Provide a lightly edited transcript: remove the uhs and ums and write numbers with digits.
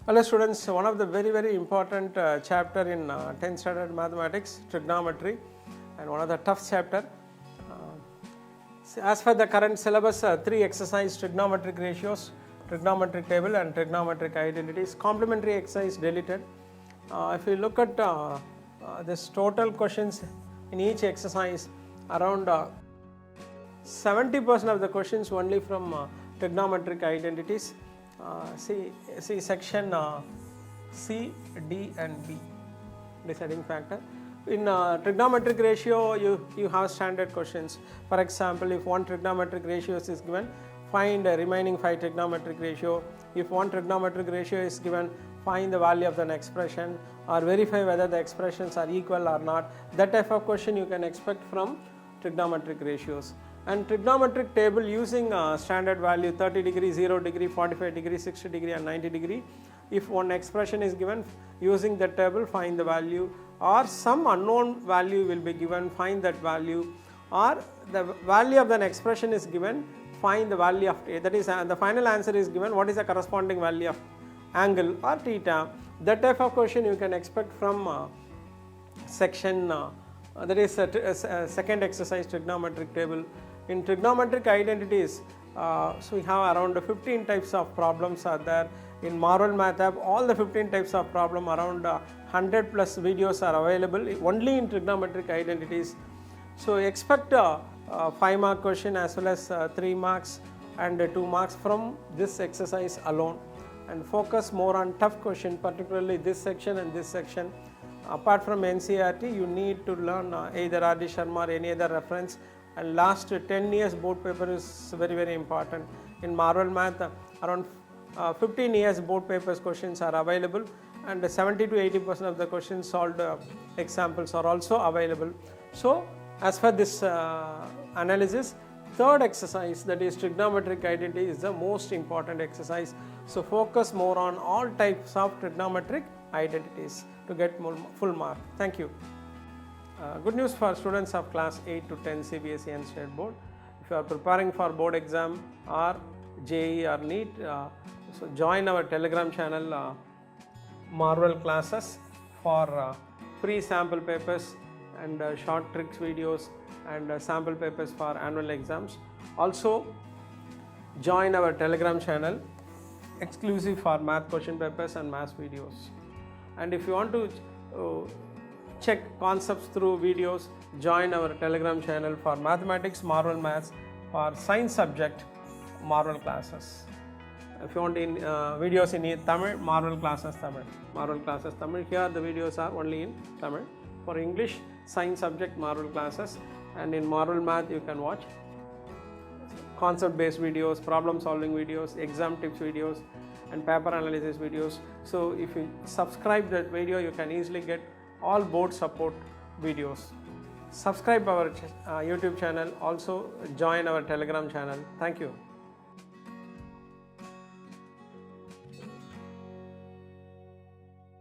Hello students, one of the very important chapter in 10th standard mathematics, trigonometry, and one of the tough chapter. As per the current syllabus, 3 exercise trigonometric ratios, trigonometric table and trigonometric identities, complementary exercise deleted. If you look at this total questions in each exercise, around 70% of the questions only from trigonometric identities. See section C, D and B, deciding factor. In trigonometric ratio, you have standard questions. For example, if one trigonometric ratio is given, find the remaining 5 trigonometric ratio. If one trigonometric ratio is given, find the value of the expression or verify whether the expressions are equal or not. That type of question you can expect from trigonometric ratios. And trigonometric table using standard value 30 degree, 0 degree, 45 degree, 60 degree and 90 degree. If one expression is given, using that table find the value, or some unknown value will be given, find that value, or the value of an expression is given, find the value of A, that is the final answer is given, what is the corresponding value of angle or theta. That type of question you can expect from section that is second exercise, trigonometric table. In trigonometric identities, so we have around 15 types of problems are there. In Marvel Math app, all the 15 types of problem, around 100 plus videos are available only in trigonometric identities. So expect a 5 mark question as well as 3 marks and 2 marks from this exercise alone, and focus more on tough question, particularly this section and this section. Apart from NCERT, you need to learn either R.D. Sharma or any other reference, and last 10 years board paper is very important. In Marvel Math, around 15 years board papers questions are available, and 70 to 80% of the questions solved examples are also available. So as per this analysis, third exercise, that is trigonometric identity, is the most important exercise. So focus more on all types of trigonometric identities to get more full mark. Thank you. Good news for students of class 8 to 10 CBSE and State Board. If you are preparing for board exam or JEE or NEET, so join our Telegram channel Marvel classes for free sample papers and short tricks videos and sample papers for annual exams. Also join our Telegram channel exclusive for math question papers and math videos. And if you want to check concepts through videos, join our Telegram channel for mathematics, Marvel Maths, for science subject, Marvel classes. If you want in videos in Tamil, Marvel classes Tamil. Marvel classes Tamil. Here the videos are only in Tamil. For English, science subject, Marvel classes, and in Marvel Math you can watch concept based videos, problem solving videos, exam tips videos and paper analysis videos. So if you subscribe that video, you can easily get all board support videos. Subscribe our YouTube channel, also join our Telegram channel. Thank you.